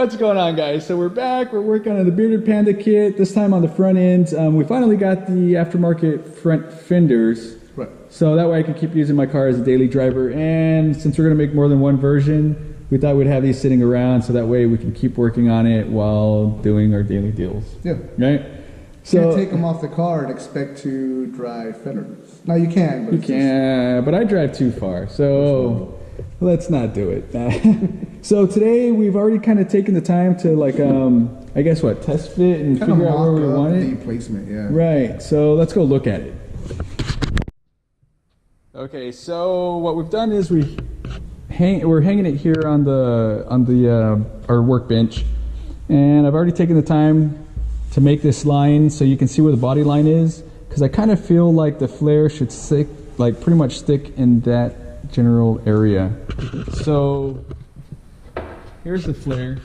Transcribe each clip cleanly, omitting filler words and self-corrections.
What's going on, guys? So we're back. We're working on the bearded Panda kit, this time on the front ends. We finally got the aftermarket front fenders. Right. So that way I can keep using my car as a daily driver. And since we're going to make more than one version, we thought we'd have these sitting around so that way we can keep working on it while doing our daily deals. Yeah. Right? So you can't take them off the car and expect to drive fenders. No, you can. But you can, but I drive too far. So let's not do it. So today we've already kind of taken the time to like, I guess what, test fit and kind figure out where we want it. The placement, yeah. Right. So let's go look at it. Okay. So what we've done is we're hanging it here on our workbench, and I've already taken the time to make this line so you can see where the body line is, because I kind of feel like the flare should stick, like pretty much stick in that general area. So here's the flare.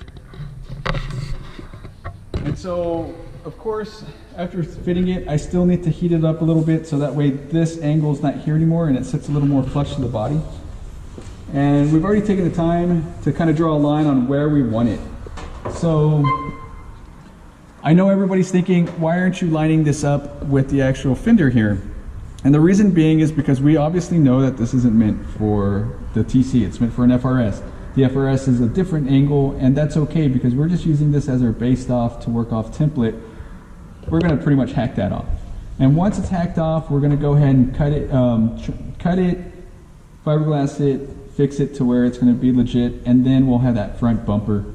And so, of course, after fitting it, I still need to heat it up a little bit so that way this angle is not here anymore and it sits a little more flush to the body. And we've already taken the time to kind of draw a line on where we want it. So I know everybody's thinking, why aren't you lining this up with the actual fender here? And the reason being is because we obviously know that this isn't meant for the TC, it's meant for an FRS. The FRS is a different angle, and that's okay because we're just using this as our based off to work off template. We're gonna pretty much hack that off. And once it's hacked off, we're gonna go ahead and cut it, fiberglass it, fix it to where it's gonna be legit, and then we'll have that front bumper.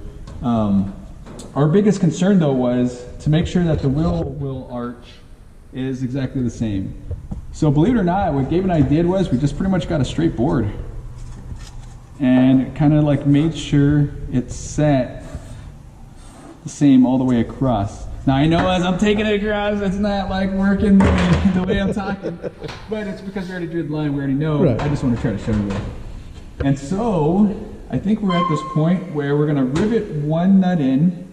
Our biggest concern though was to make sure that the wheel arch is exactly the same. So believe it or not, what Gabe and I did was we just pretty much got a straight board and kind of like made sure it sat the same all the way across. Now I know as I'm taking it across, it's not like working the way I'm talking, but it's because we already drew the line, we already know. Right. I just want to try to show you that. And so I think we're at this point where we're gonna rivet one nut in,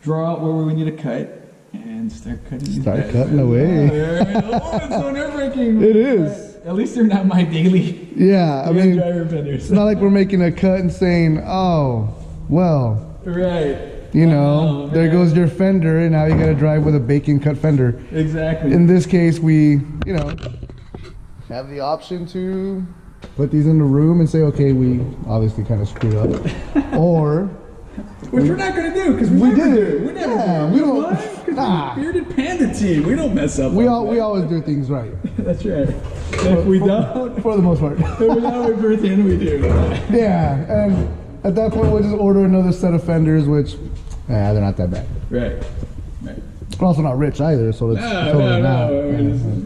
draw out where we need to cut, and start cutting. Start cutting away. Oh, it's so nerve-wracking. It is. At least they're not my daily. Yeah, I mean, driver fenders. It's not like we're making a cut and saying, "Oh, well." Right. You know, there goes your fender, and now you got to drive with a bacon cut fender. Exactly. In this case, we, you know, have the option to put these in the room and say, okay, we obviously kind of screwed up, or. Which we're not going to do, because we never do. We never do. We don't. Nah. Bearded Panda team. We don't mess up. We always do things right. That's right. If we don't, for the most part. If we don't, we birth in, we do. Yeah, and at that point, we'll just order another set of fenders, which, they're not that bad. Right. Right. We're also not rich either, so it's totally not.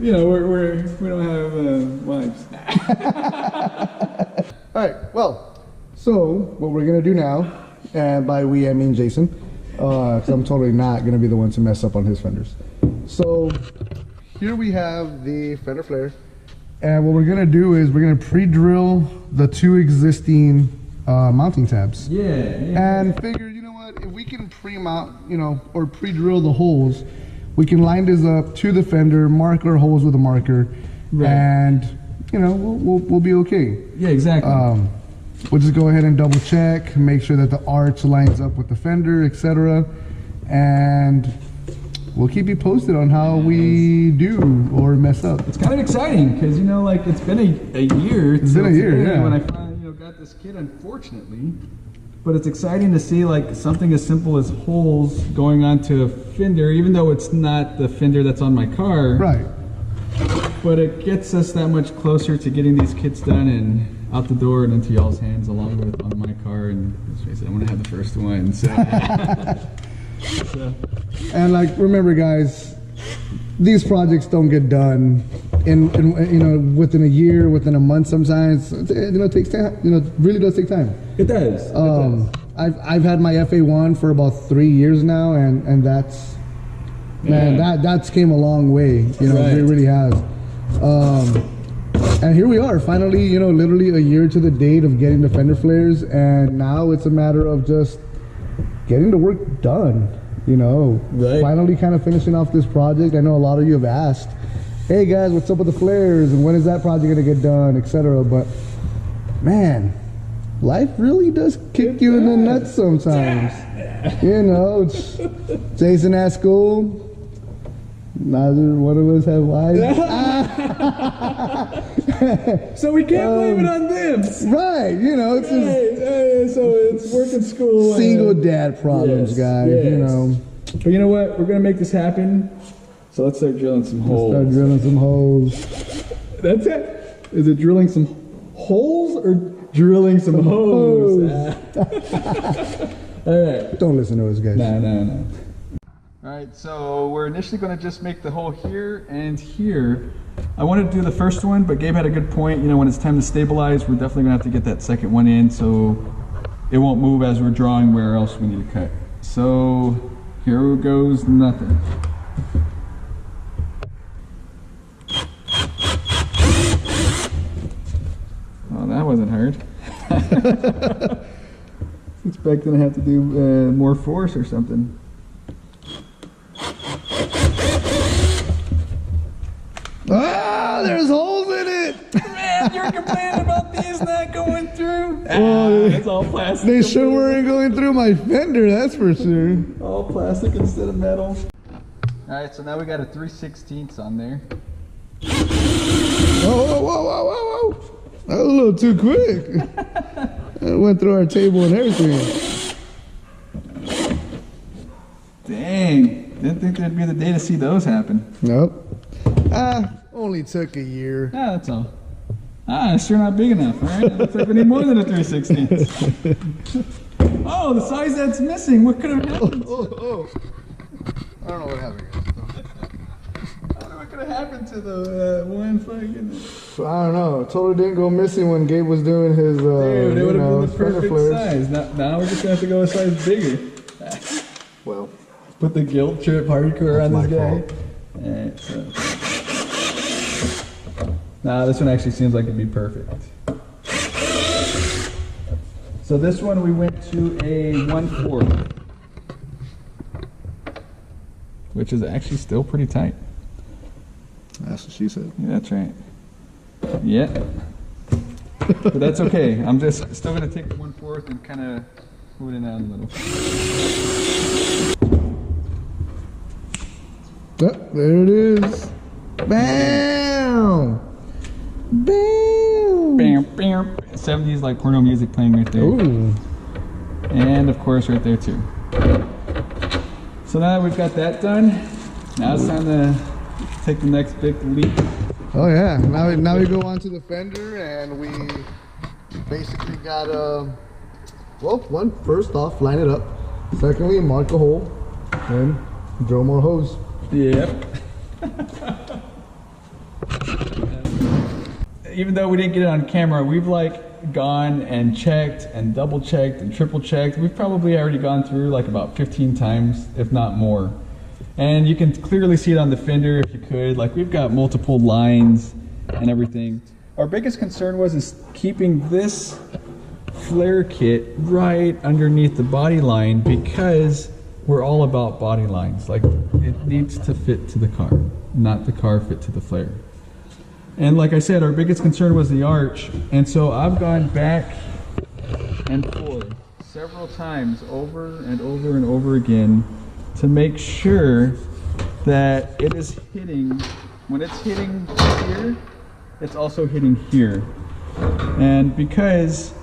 You know, we don't have wives. All right. Well, so what we're gonna do now. And by we, I mean Jason, because I'm totally not going to be the one to mess up on his fenders. So here we have the fender flare. And what we're going to do is we're going to pre-drill the two existing mounting tabs. Yeah. And figure, you know what, if we can pre-mount, you know, or pre-drill the holes, we can line this up to the fender, mark our holes with a marker, right. And, you know, we'll be okay. Yeah, exactly. We'll just go ahead and double check, make sure that the arch lines up with the fender, etc. And we'll keep you posted on how we do or mess up. It's kind of exciting because, you know, like it's been a year. It's been a year, yeah. When I finally, got this kit, unfortunately. But it's exciting to see like something as simple as holes going onto a fender, even though it's not the fender that's on my car. Right. But it gets us that much closer to getting these kits done and out the door and into y'all's hands along with on my car. And let's face it, I'm gonna have the first one. So. And like, remember guys, these projects don't get done in you know, within a year, within a month. Sometimes, you know, it takes time. You know, it really does take time. It does. I've had my FA1 for about 3 years now, and that's, man, that's came a long way. You know, right. It really has. And here we are, finally, you know, literally a year to the date of getting the fender flares, and now it's a matter of just getting the work done, you know. Right. Finally kind of finishing off this project. I know a lot of you have asked, hey guys, what's up with the flares, and when is that project gonna get done, etc. But man, life really does kick you in the nuts sometimes. You know, Jason at school, neither one of us have wives. So we can't blame it on them. Right, you know, it's just So it's work at school. single dad problems, guys, you know. But you know what? We're going to make this happen. So let's start drilling some holes. Start drilling some holes. That's it. Is it drilling some holes or drilling some holes? All right. Don't listen to us, guys. No. All right, so we're initially going to just make the hole here and here. I wanted to do the first one, but Gabe had a good point. You know, when it's time to stabilize, we're definitely going to have to get that second one in so it won't move as we're drawing where else we need to cut. So here goes nothing. Oh, that wasn't hard. Expecting to have to do more force or something. Ah, there's holes in it. Man, you're complaining about these not going through? It's all plastic. They sure weren't going through my fender, that's for sure. All plastic instead of metal. Alright, so now we got a 3/16 on there. Whoa. That was a little too quick. It went through our table and everything. Dang, didn't think there'd be the day to see those happen. Nope. Only took a year. Ah, that's all. It's sure not big enough, alright? Looks like we need more than a 3/16. Oh, the size that's missing, what could have happened? Oh. I don't know what happened. What could have happened to the one fucking... I don't know. Totally didn't go missing when Gabe was doing his, Dude, it would have been the perfect flares. size. Now we're just going to have to go a size bigger. Well, Put the guilt trip hardcore on this my guy. fault. Alright, so. Nah, this one actually seems like it'd be perfect. So this one we went to a 1/4, which is actually still pretty tight. that's what she said. Yeah, that's right. Yeah. But that's okay. I'm just still gonna take the 1/4 and kind of move it down a little. Yep, there it is. Bam! Bam! Bam, bam. 70s like porno music playing right there. Ooh. And of course right there too. So now that we've got that done, now it's time to take the next big leap. Oh yeah, now we go on to the fender and we basically got first off, line it up. Secondly, mark a hole. Then drill more holes. Yep. Even though we didn't get it on camera, we've like gone and checked and double checked and triple checked. We've probably already gone through like about 15 times, if not more. And you can clearly see it on the fender if you could. Like we've got multiple lines and everything. Our biggest concern was keeping this flare kit right underneath the body line because we're all about body lines. Like it needs to fit to the car, not the car fit to the flare. And like I said, our biggest concern was the arch. And so I've gone back and forth several times over and over and over again to make sure that it is hitting, when it's hitting here, it's also hitting here. And because,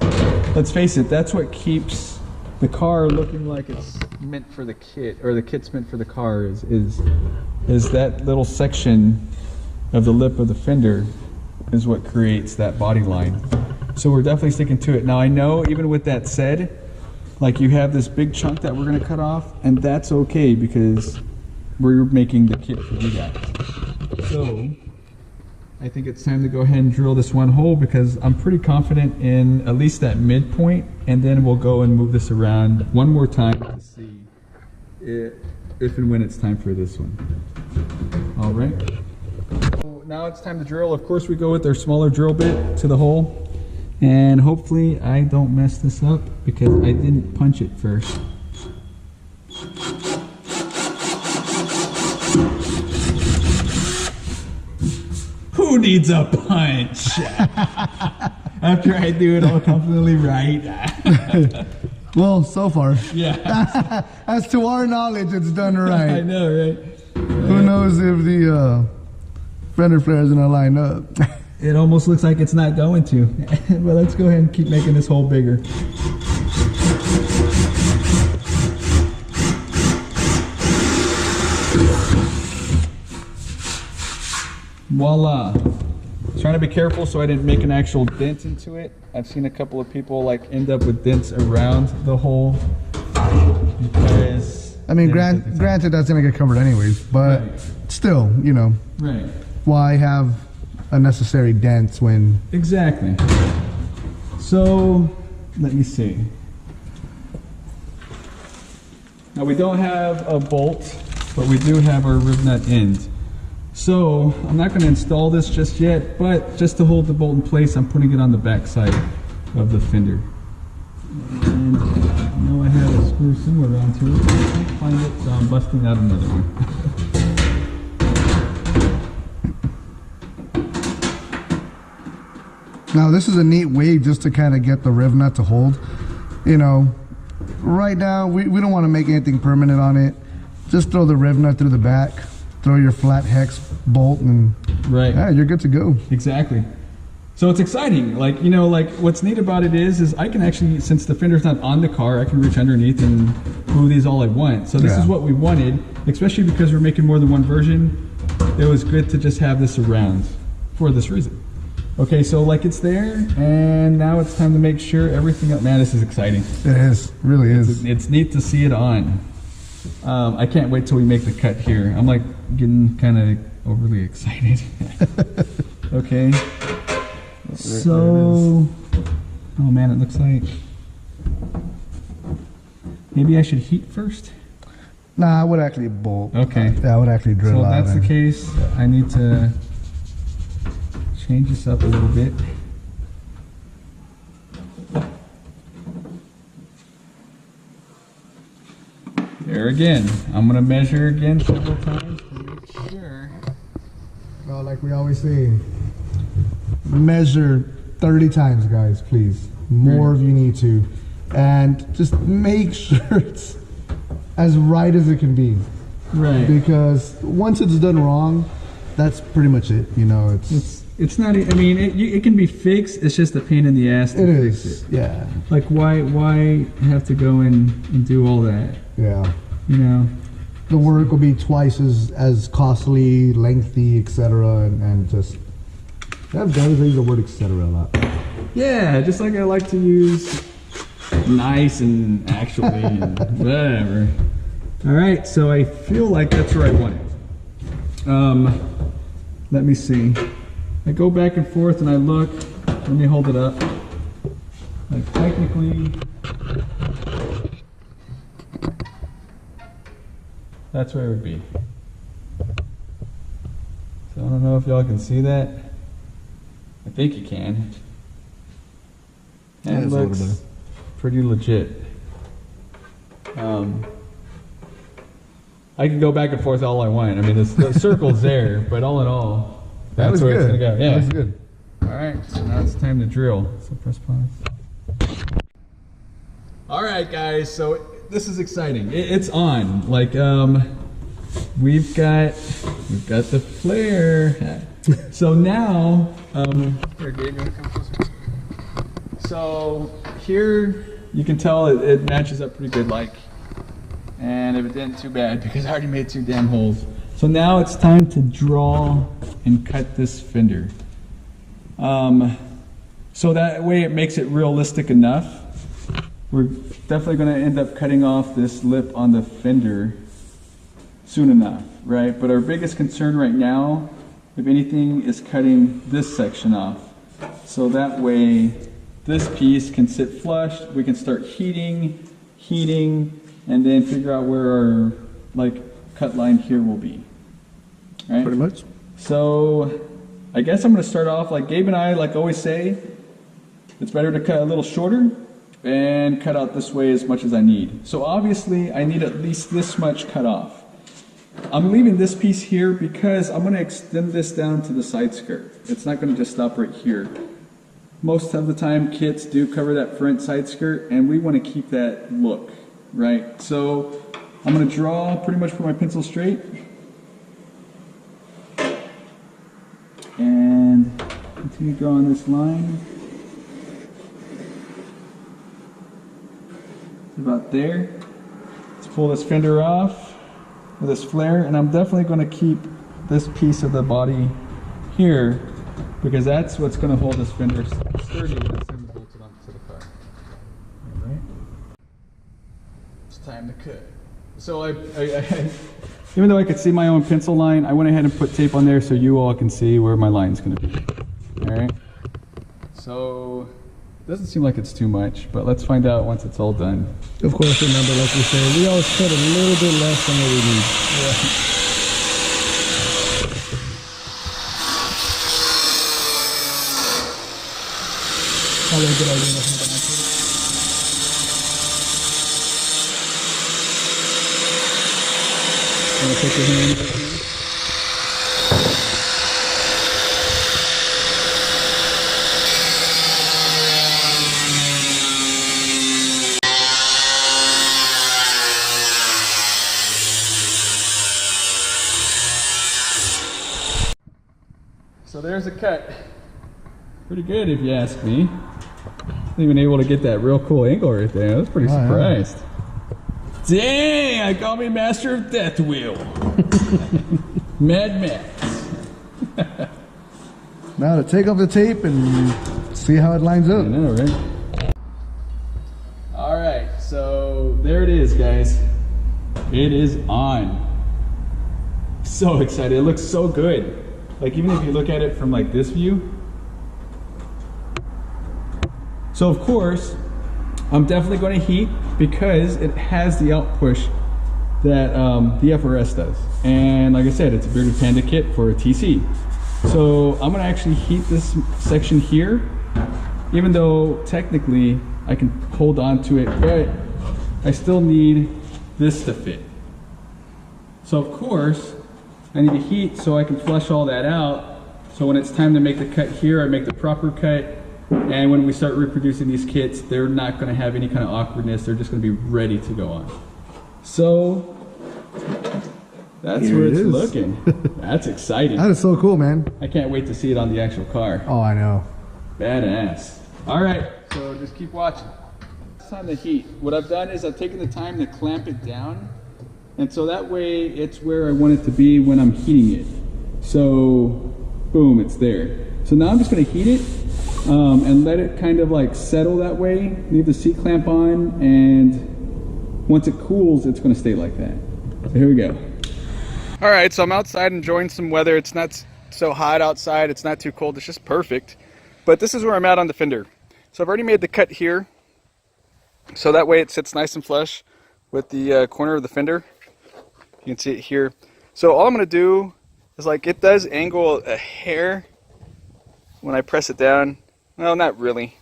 let's face it, that's what keeps the car looking like it's meant for the kit, or the kit's meant for the car, is that little section of the lip of the fender is what creates that body line. So we're definitely sticking to it. Now I know, even with that said, like you have this big chunk that we're gonna cut off, and that's okay because we're making the kit for you guys. So I think it's time to go ahead and drill this one hole because I'm pretty confident in at least that midpoint, and then we'll go and move this around one more time to see if and when it's time for this one. All right. So now it's time to drill. Of course, we go with our smaller drill bit to the hole, and hopefully I don't mess this up because I didn't punch it first. Who needs a punch? After I do it all completely right. Well, so far. Yeah. As to our knowledge, it's done right. I know, right? Who knows if the fender flares are gonna line up? It almost looks like it's not going to. But let's go ahead and keep making this hole bigger. Voila. Trying to be careful so I didn't make an actual dent into it. I've seen a couple of people like end up with dents around the hole because I mean, granted that's gonna get covered anyways, but right. Still, you know, right. Why have unnecessary dents when... Exactly. So, let me see. Now we don't have a bolt, but we do have our rib nut end. So I'm not going to install this just yet, but just to hold the bolt in place, I'm putting it on the back side of the fender. And I know I have a screw somewhere around here. I can't find it, so I'm busting out another one. Now this is a neat way just to kind of get the rib nut to hold. You know, right now we don't want to make anything permanent on it. Just throw the rib nut through the back. Throw your flat hex bolt and right. Yeah, you're good to go. Exactly. So it's exciting. Like, you know, like what's neat about it is I can actually, since the fender's not on the car, I can reach underneath and move these all I want. So this is what we wanted, especially because we're making more than one version. It was good to just have this around for this reason. Okay, so like it's there, and now it's time to make sure everything else. Man, this is exciting. It is, really is. It's neat to see it on. I can't wait till we make the cut here. I'm like getting kind of overly excited. Okay. So, oh man, it looks like maybe I should heat first. Nah, I would actually bolt. Okay. Yeah, I would actually drill out. So out. if that's the case, I need to change this up a little bit. There again, I'm gonna measure again several times to make sure. Well, like we always say, measure 30 times, guys, please. More if you need to. And just make sure it's as right as it can be. Right. Because once it's done wrong, that's pretty much it. You know, it's not. I mean, it can be fixed. It's just a pain in the ass to fix it. Yeah. Like why have to go and do all that? Yeah. You know. The work will be twice as costly, lengthy, etc. And just I've got to use the word etc. a lot. Yeah, just like I like to use nice and actually and whatever. All right, so I feel like that's where I want it. Let me see. I go back and forth and I look. Let me hold it up. Like technically, that's where it would be. So I don't know if y'all can see that. I think you can. And it looks pretty legit. I can go back and forth all I want. I mean, the circle's there, but all in all, that's where it's gonna go. Yeah, that's good. All right, so now it's time to drill. So press pause. All right, guys. So this is exciting. It's on. Like, we've got the flare. So now, here, Gabe, you wanna come closer? So here you can tell it matches up pretty good, like, and if it didn't, too bad because I already made 2 damn holes. So now it's time to draw and cut this fender. So that way it makes it realistic enough. We're definitely going to end up cutting off this lip on the fender soon enough, right? But our biggest concern right now, if anything, is cutting this section off. So that way this piece can sit flush, we can start heating, and then figure out where our like cut line here will be. Right? Pretty much. So I guess I'm going to start off like Gabe and I like always say, it's better to cut a little shorter and cut out this way as much as I need. So obviously I need at least this much cut off. I'm leaving this piece here because I'm going to extend this down to the side skirt. It's not going to just stop right here. most of the time kits do cover that front side skirt, and we want to keep that look, right? So I'm going to draw, pretty much put my pencil straight, and continue drawing this line. It's about there. Let's pull this fender off with this flare, and I'm definitely going to keep this piece of the body here, because that's what's going to hold this fender sturdy when it's bolted onto the car. All right. It's time to cut. So even though I could see my own pencil line, I went ahead and put tape on there so you all can see where my line's going to be. All right. So it doesn't seem like it's too much, but let's find out once it's all done. Of course, remember, like we said, we always cut a little bit less than what we need. Yeah. Probably a good idea. Take your hand right here. So there's a cut. Pretty good if you ask me. Wasn't even able to get that real cool angle right there. I was pretty surprised. Yeah. Dang, I call me Master of Death Wheel. Mad Max. Now to take off the tape and see how it lines up. I know, right? Alright, so there it is, guys. It is on. So excited. It looks so good. Like, even if you look at it from like this view. So of course, I'm definitely going to heat, because it has the out push that the FRS does. And like I said, it's a bearded Panda kit for a TC. So I'm going to actually heat this section here, even though technically I can hold on to it, but I still need this to fit. So of course, I need to heat so I can flush all that out. So when it's time to make the cut here, I make the proper cut. And when we start reproducing these kits, they're not going to have any kind of awkwardness. They're just going to be ready to go on. So that's where it's looking. That's exciting. That is so cool, man. I can't wait to see it on the actual car. Oh, I know. Badass. All right, so just keep watching. It's on the heat. What I've done is I've taken the time to clamp it down, and so that way it's where I want it to be when I'm heating it. So boom, it's there. So now I'm just going to heat it. And let it kind of like settle that way. Leave the seat clamp on, and once it cools, it's going to stay like that. So here we go. All right, so I'm outside enjoying some weather. It's not so hot outside. It's not too cold. It's just perfect. But this is where I'm at on the fender. So I've already made the cut here, so that way it sits nice and flush with the corner of the fender. You can see it here. So all I'm going to do is, like, it does angle a hair when I press it down. Well, not really,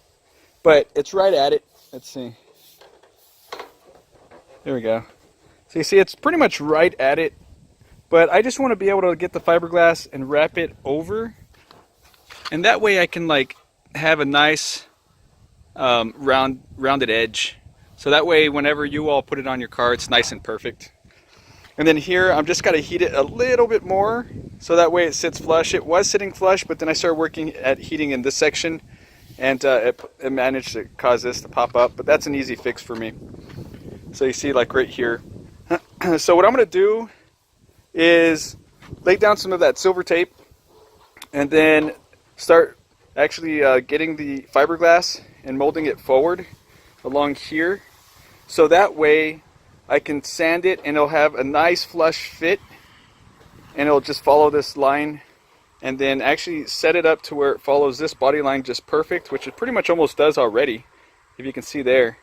but it's right at it. Let's see. There we go. So you see, it's pretty much right at it, but I just want to be able to get the fiberglass and wrap it over, and that way I can like have a nice rounded edge. So that way, whenever you all put it on your car, it's nice and perfect. And then here, I'm just got to heat it a little bit more, so that way it sits flush. It was sitting flush, but then I started working at heating in this section, and it managed to cause this to pop up, but that's an easy fix for me. So you see, like right here. So what I'm going to do is lay down some of that silver tape, and then start actually getting the fiberglass and molding it forward along here. So that way I can sand it, and it'll have a nice flush fit, and it'll just follow this line, and then actually set it up to where it follows this body line just perfect, which it pretty much almost does already, if you can see there.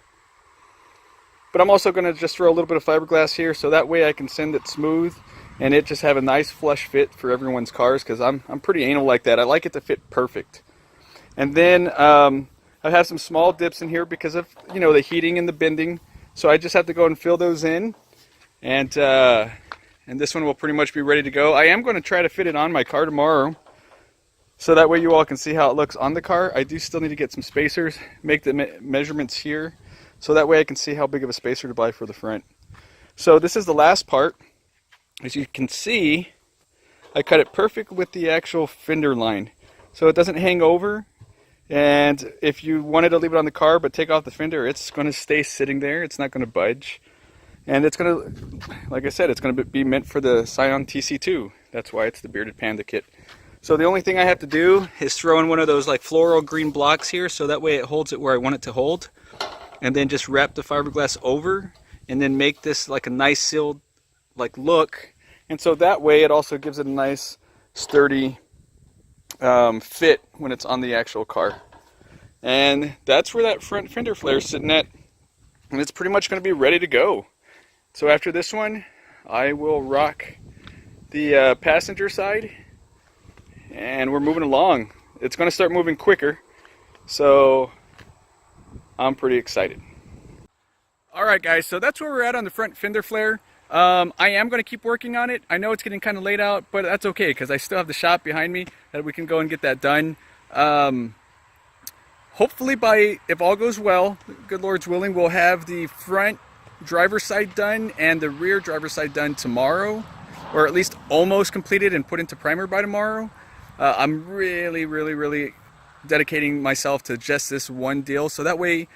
But I'm also going to just throw a little bit of fiberglass here, so that way I can send it smooth and it just have a nice flush fit for everyone's cars, because I'm pretty anal like that. I like it to fit perfect. And then I have some small dips in here because of, you know, the heating and the bending. So I just have to go and fill those in, and this one will pretty much be ready to go. I am going to try to fit it on my car tomorrow, so that way you all can see how it looks on the car. I do still need to get some spacers, make the measurements here, so that way I can see how big of a spacer to buy for the front. So this is the last part. As you can see, I cut it perfect with the actual fender line, so it doesn't hang over. And if you wanted to leave it on the car but take off the fender, it's going to stay sitting there. It's not going to budge. And it's going to, like I said, it's going to be meant for the Scion TC2. That's why it's the bearded Panda kit. So the only thing I have to do is throw in one of those like floral green blocks here, so that way it holds it where I want it to hold. And then just wrap the fiberglass over, and then make this like a nice sealed like look. And so that way it also gives it a nice sturdy fit when it's on the actual car. And that's where that front fender flare is sitting at. And it's pretty much going to be ready to go. So after this one, I will rock the passenger side, and we're moving along. It's going to start moving quicker, so I'm pretty excited. Alright guys, so that's where we're at on the front fender flare. I am going to keep working on it. I know it's getting kind of late out, but that's okay because I still have the shop behind me that we can go and get that done. Hopefully if all goes well, good Lord's willing, we'll have the front driver's side done and the rear driver's side done tomorrow, or at least almost completed and put into primer by tomorrow. I'm really dedicating myself to just this one deal, so that way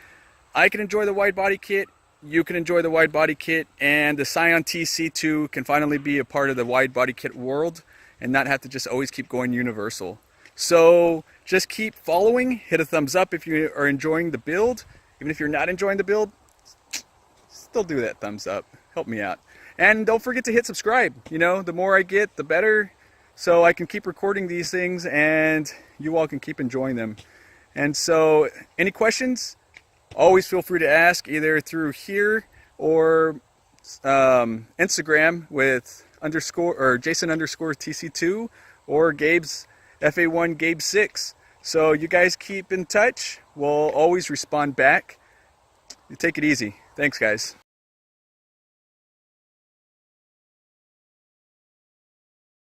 I can enjoy the wide body kit, you can enjoy the wide body kit, and the Scion TC2 can finally be a part of the wide body kit world and not have to just always keep going universal. So just keep following, hit a thumbs up if you are enjoying the build. Even if you're not enjoying the build, still do that thumbs up, help me out. And don't forget to hit subscribe. You know, the more I get, the better, so I can keep recording these things and you all can keep enjoying them. And so any questions, always feel free to ask either through here or Instagram with Jason_TC2 or Gabe's FA1 Gabe6. So you guys keep in touch. We'll always respond back. You take it easy. Thanks guys.